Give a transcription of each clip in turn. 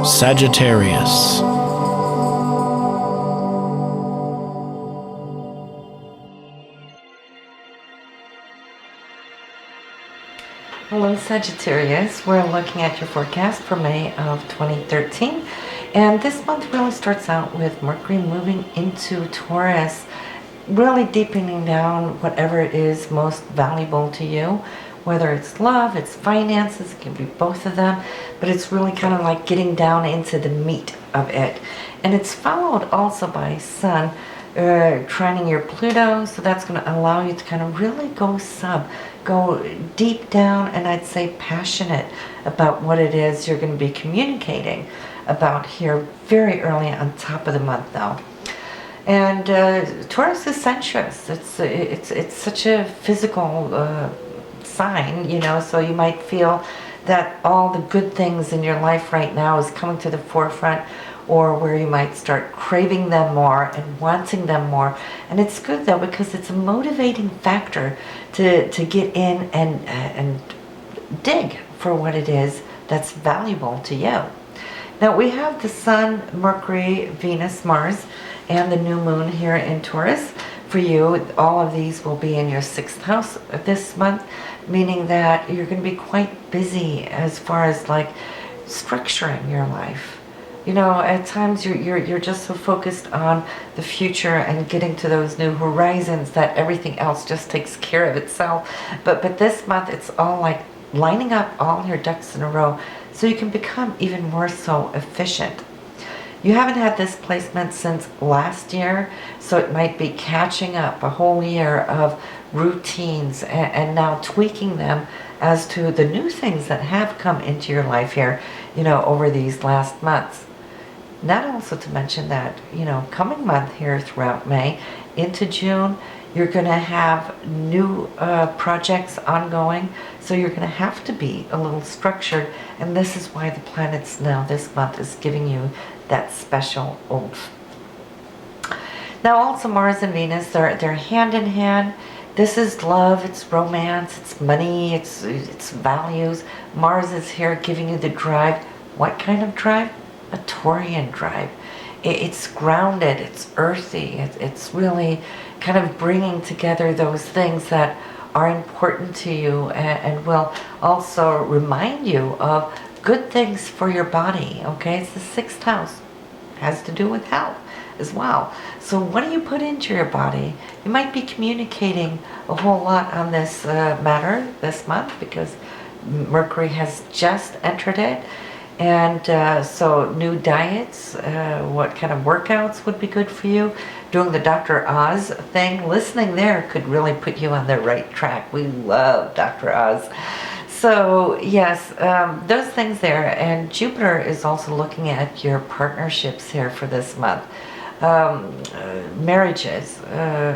Sagittarius. Hello Sagittarius, we're looking at your forecast for May of 2013, and this month really starts out with Mercury moving into Taurus, really deepening down whatever it is most valuable to you, whether it's love, it's finances, it can be both of them, but it's really kind of like getting down into the meat of it. And it's followed also by Sun trining your Pluto, so that's going to allow you to kind of really go deep down, and I'd say passionate about what it is you're going to be communicating about here very early on top of the month though. And Taurus is sensuous. It's such a physical sign, you know, so you might feel that all the good things in your life right now is coming to the forefront, or where you might start craving them more and wanting them more. And it's good though, because it's a motivating factor to get in and dig for what it is that's valuable to you. Now we have the Sun, Mercury, Venus, Mars, and the new moon here in Taurus. For you, all of these will be in your 6th house this month, meaning that you're going to be quite busy as far as like structuring your life. You know, at times you're just so focused on the future and getting to those new horizons that everything else just takes care of itself. But this month it's all like lining up all your ducks in a row so you can become even more so efficient. You haven't had this placement since last year, so it might be catching up a whole year of routines and now tweaking them as to the new things that have come into your life here, you know, over these last months. Not also to mention that, you know, coming month here throughout May into June, you're going to have new projects ongoing, so you're going to have to be a little structured, and this is why the planets now this month is giving you that special oomph. Now also Mars and Venus, they're hand in hand. This is love, it's romance, it's money, it's values. Mars is here giving you the drive. What kind of drive? A Taurian drive. It's grounded, it's earthy, it's really kind of bringing together those things that are important to you and will also remind you of good things for your body. Okay, it's the 6th house, has to do with health as well. So what do you put into your body? You might be communicating a whole lot on this matter this month because Mercury has just entered it. And so new diets, what kind of workouts would be good for you? Doing the Dr. Oz thing, listening there could really put you on the right track. We love Dr. Oz. So yes, those things there. And Jupiter is also looking at your partnerships here for this month. Marriages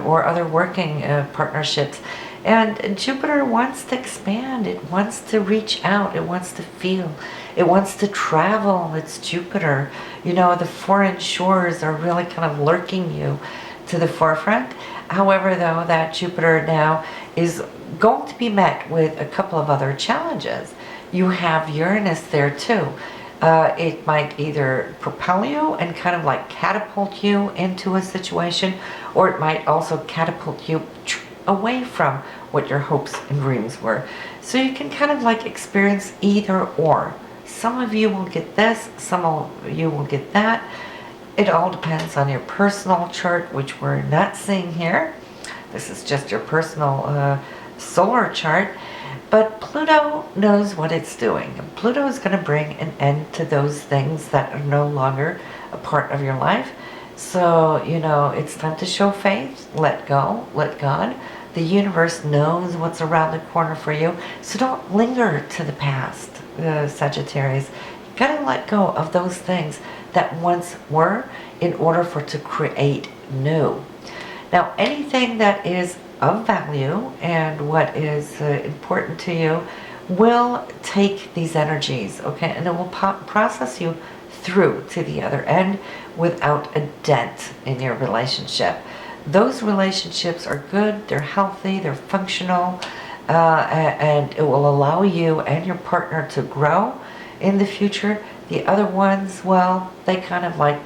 or other working partnerships. And Jupiter wants to expand, it wants to reach out, it wants to feel, it wants to travel. It's Jupiter. You know, the foreign shores are really kind of lurking you to the forefront. However, though, that Jupiter now is going to be met with a couple of other challenges. You have Uranus there too. It might either propel you and kind of like catapult you into a situation, or it might also catapult you away from what your hopes and dreams were. So you can kind of like experience either or. Some of you will get this, some of you will get that. It all depends on your personal chart, which we're not seeing here. This is just your personal solar chart. But Pluto knows what it's doing. Pluto is going to bring an end to those things that are no longer a part of your life. So, you know, it's time to show faith, let go, let God. The universe knows what's around the corner for you. So don't linger to the past, Sagittarius. You gotta let go of those things that once were in order for to create new. Now, anything that is of value and what is important to you will take these energies, okay, and it will process you through to the other end without a dent in your relationship. Those relationships are good, they're healthy, they're functional, and it will allow you and your partner to grow in the future. The other ones, well, they kind of like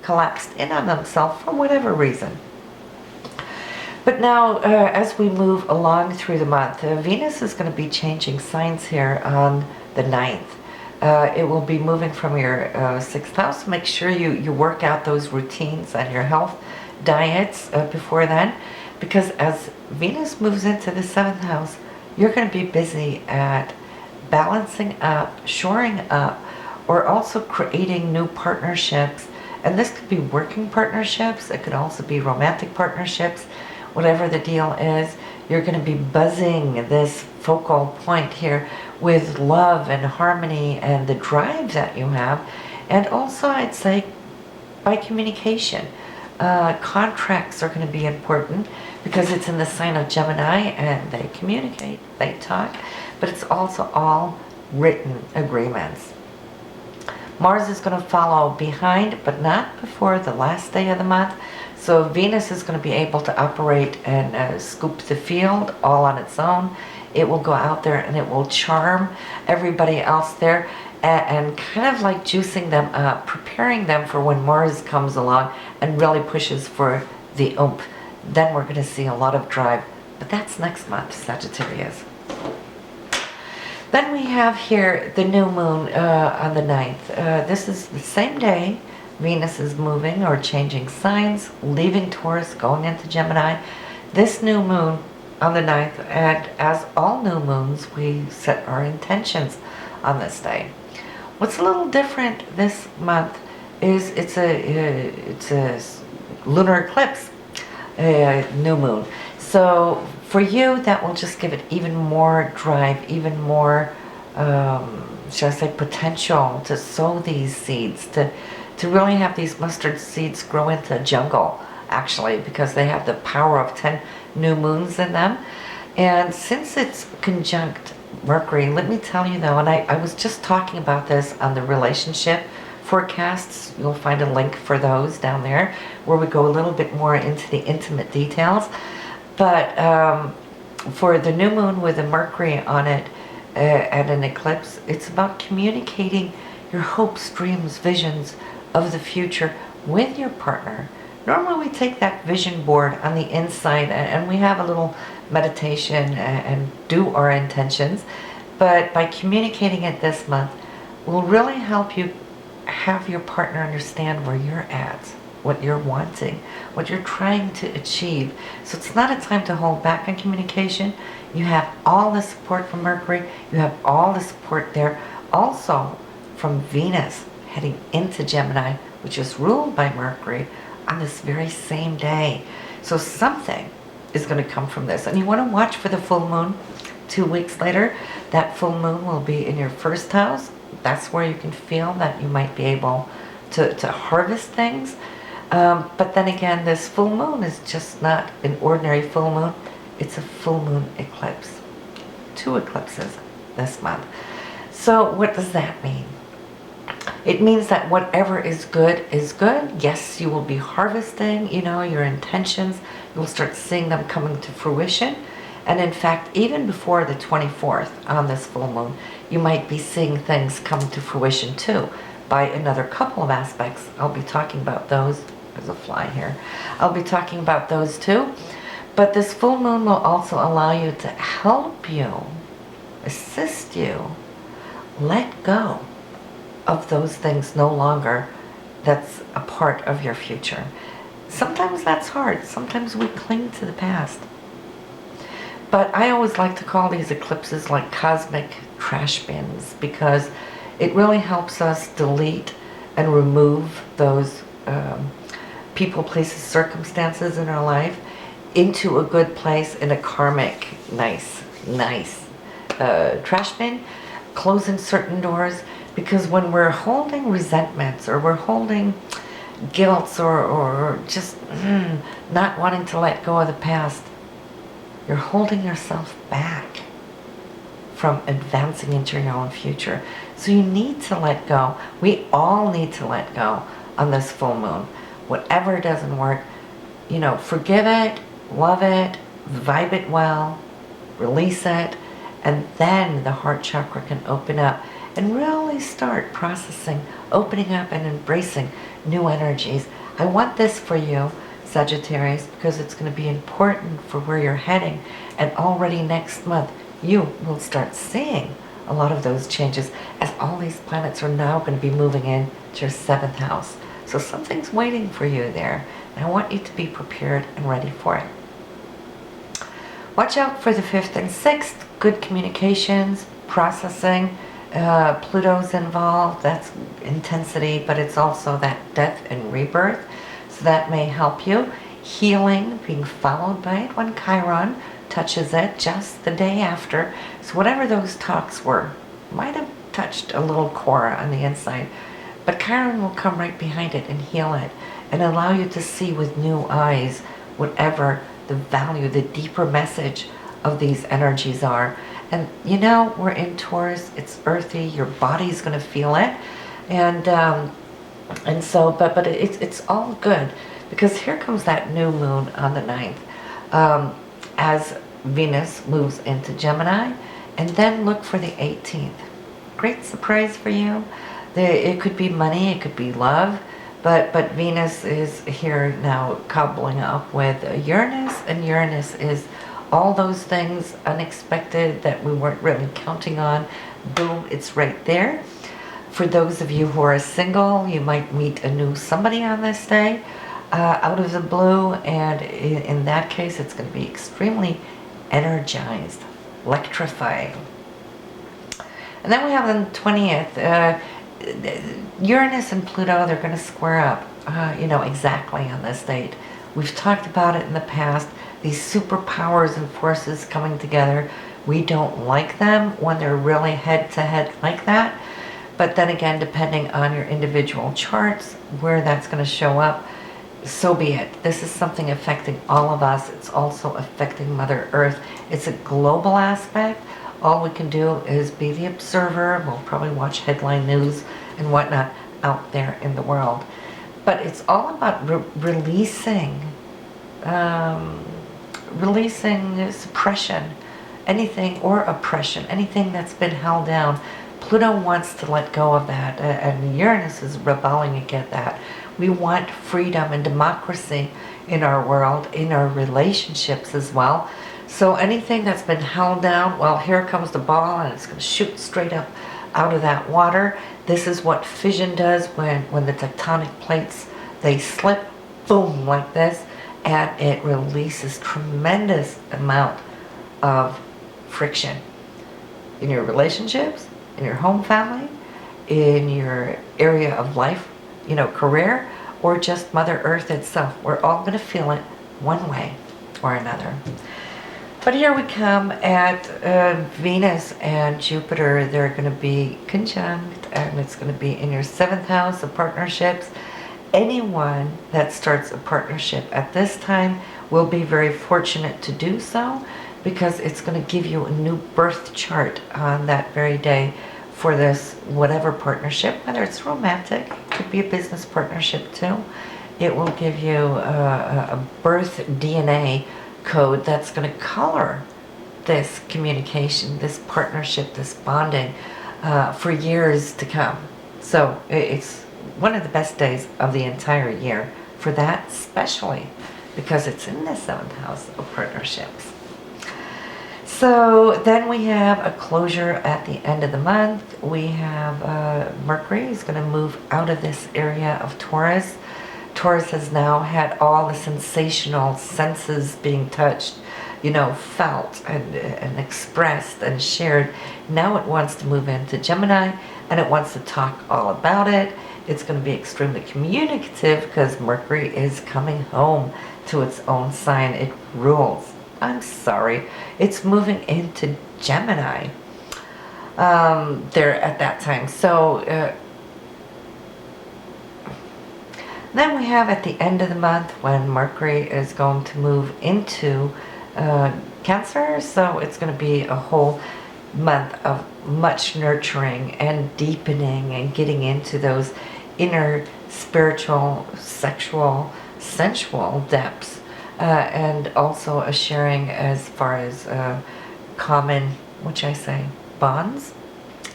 collapsed in on themselves for whatever reason. But now, as we move along through the month, Venus is going to be changing signs here on the 9th. It will be moving from your 6th house. Make sure you work out those routines and your health diets before then, because as Venus moves into the 7th house, you're going to be busy at balancing up, shoring up, or also creating new partnerships. And this could be working partnerships. It could also be romantic partnerships. Whatever the deal is, you're going to be buzzing this focal point here with love and harmony and the drive that you have. And also, I'd say, by communication. Contracts are going to be important because it's in the sign of Gemini and they communicate, they talk, but it's also all written agreements. Mars is going to follow behind, but not before the last day of the month. So Venus is going to be able to operate and scoop the field all on its own. It will go out there and it will charm everybody else there and kind of like juicing them up, preparing them for when Mars comes along and really pushes for the oomph. Then we're going to see a lot of drive. But that's next month, Sagittarius. Then we have here the new moon on the 9th. This is the same day Venus is moving or changing signs, leaving Taurus, going into Gemini. This new moon on the 9th, and as all new moons, we set our intentions on this day. What's a little different this month is it's a lunar eclipse, new moon. So for you, that will just give it even more drive, even more, shall I say, potential to sow these seeds, to really have these mustard seeds grow into a jungle, actually, because they have the power of 10 new moons in them. And since it's conjunct Mercury, let me tell you though, and I was just talking about this on the relationship forecasts. You'll find a link for those down there where we go a little bit more into the intimate details. But for the new moon with the Mercury on it and an eclipse, it's about communicating your hopes, dreams, visions of the future with your partner. Normally we take that vision board on the inside and we have a little meditation and do our intentions, but by communicating it this month will really help you have your partner understand where you're at, what you're wanting, what you're trying to achieve. So it's not a time to hold back on communication. You have all the support from Mercury, you have all the support there, also from Venus heading into Gemini, which is ruled by Mercury, on this very same day. So something is going to come from this. And you want to watch for the full moon 2 weeks later. That full moon will be in your 1st house. That's where you can feel that you might be able to harvest things. But then again, this full moon is just not an ordinary full moon. It's a full moon eclipse. 2 eclipses this month. So what does that mean? It means that whatever is good is good. Yes, you will be harvesting, your intentions. You'll start seeing them coming to fruition. And in fact, even before the 24th on this full moon, you might be seeing things come to fruition too by another couple of aspects. I'll be talking about those. There's a fly here. I'll be talking about those too. But this full moon will also allow you to help you, assist you, let go of those things no longer that's a part of your future. Sometimes that's hard. Sometimes we cling to the past. But I always like to call these eclipses like cosmic trash bins because it really helps us delete and remove those people, places, circumstances in our life into a good place in a karmic, nice trash bin, closing certain doors. Because when we're holding resentments or we're holding guilt or just not wanting to let go of the past, you're holding yourself back from advancing into your own future. So you need to let go. We all need to let go on this full moon. Whatever doesn't work, forgive it, love it, vibe it well, release it, and then the heart chakra can open up and really start processing, opening up and embracing new energies. I want this for you, Sagittarius, because it's going to be important for where you're heading. And already next month, you will start seeing a lot of those changes as all these planets are now going to be moving in to your 7th house. So something's waiting for you there. And I want you to be prepared and ready for it. Watch out for the 5th and 6th. Good communications, processing. Pluto's involved. That's intensity, but it's also that death and rebirth. So that may help you. Healing, being followed by it when Chiron touches it just the day after. So whatever those talks were, might have touched a little core on the inside. But Chiron will come right behind it and heal it and allow you to see with new eyes whatever the value, the deeper message of these energies are. And you know, we're in Taurus, it's earthy, your body's going to feel it. And so, but it's all good, because here comes that new moon on the 9th. As Venus moves into Gemini, and then look for the 18th. Great surprise for you. It could be money, it could be love, but Venus is here now coupling up with Uranus, and Uranus is all those things unexpected that we weren't really counting on. Boom, it's right there. For those of you who are single, you might meet a new somebody on this day out of the blue, and in that case it's going to be extremely energized, electrifying. And then we have on the 20th, Uranus and Pluto, they're going to square up, exactly on this date. We've talked about it in the past, these superpowers and forces coming together. We don't like them when they're really head-to-head like that. But then again, depending on your individual charts, where that's going to show up, so be it. This is something affecting all of us. It's also affecting Mother Earth. It's a global aspect. All we can do is be the observer. We'll probably watch headline news and whatnot out there in the world. But it's all about releasing suppression, anything, or oppression, anything that's been held down. Pluto wants to let go of that, and Uranus is rebelling against that. We want freedom and democracy in our world, in our relationships as well. So anything that's been held down, well, here comes the ball, and it's going to shoot straight up out of that water. This is what fission does when the tectonic plates, they slip, boom, like this, and it releases tremendous amount of friction in your relationships, in your home family, in your area of life, career, or just Mother Earth itself. We're all going to feel it one way or another. But here we come at Venus and Jupiter. They're going to be conjunct, and it's going to be in your 7th house of partnerships. Anyone that starts a partnership at this time will be very fortunate to do so, because it's going to give you a new birth chart on that very day for this whatever partnership, whether it's romantic, it could be a business partnership too. It will give you a birth DNA code that's going to color this communication, this partnership, this bonding for years to come. So it's one of the best days of the entire year for that, especially because it's in the 7th house of partnerships. So then we have a closure at the end of the month. We have Mercury is going to move out of this area of Taurus. Taurus has now had all the sensational senses being touched, felt and expressed and shared. Now it wants to move into Gemini, and it wants to talk all about it. It's going to be extremely communicative because Mercury is coming home to its own sign. It rules. I'm sorry. It's moving into Gemini there at that time. So then we have at the end of the month when Mercury is going to move into Cancer. So it's going to be a whole month of much nurturing and deepening and getting into those inner spiritual, sexual, sensual depths. And also a sharing as far as common, bonds,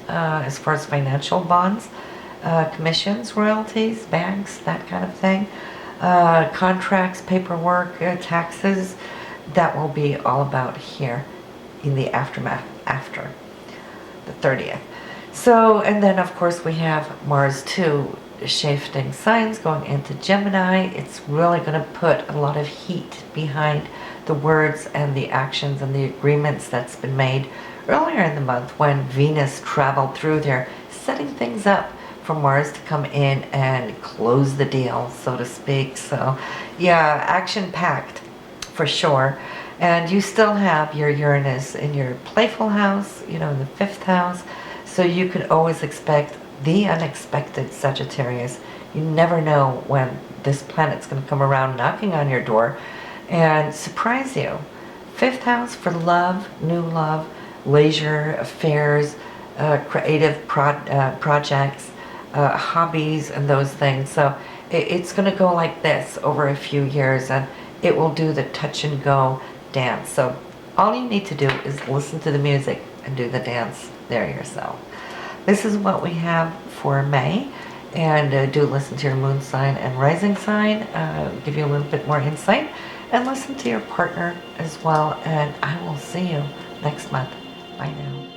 as far as financial bonds, commissions, royalties, banks, that kind of thing, contracts, paperwork, taxes. That will be all about here in the aftermath after the 30th. So, and then of course we have Mars too, shifting signs going into Gemini. It's really going to put a lot of heat behind the words and the actions and the agreements that's been made earlier in the month when Venus traveled through there, setting things up for Mars to come in and close the deal, so to speak. So yeah, action-packed for sure. And you still have your Uranus in your playful house, in the 5th house. So you could always expect the unexpected, Sagittarius. You never know when this planet's going to come around knocking on your door and surprise you. 5th house for love, new love, leisure, affairs, creative projects, hobbies, and those things. So it's going to go like this over a few years, and it will do the touch and go dance. So all you need to do is listen to the music and do the dance there yourself. This is what we have for May, and do listen to your moon sign and rising sign, give you a little bit more insight, and listen to your partner as well. And I will see you next month. Bye now.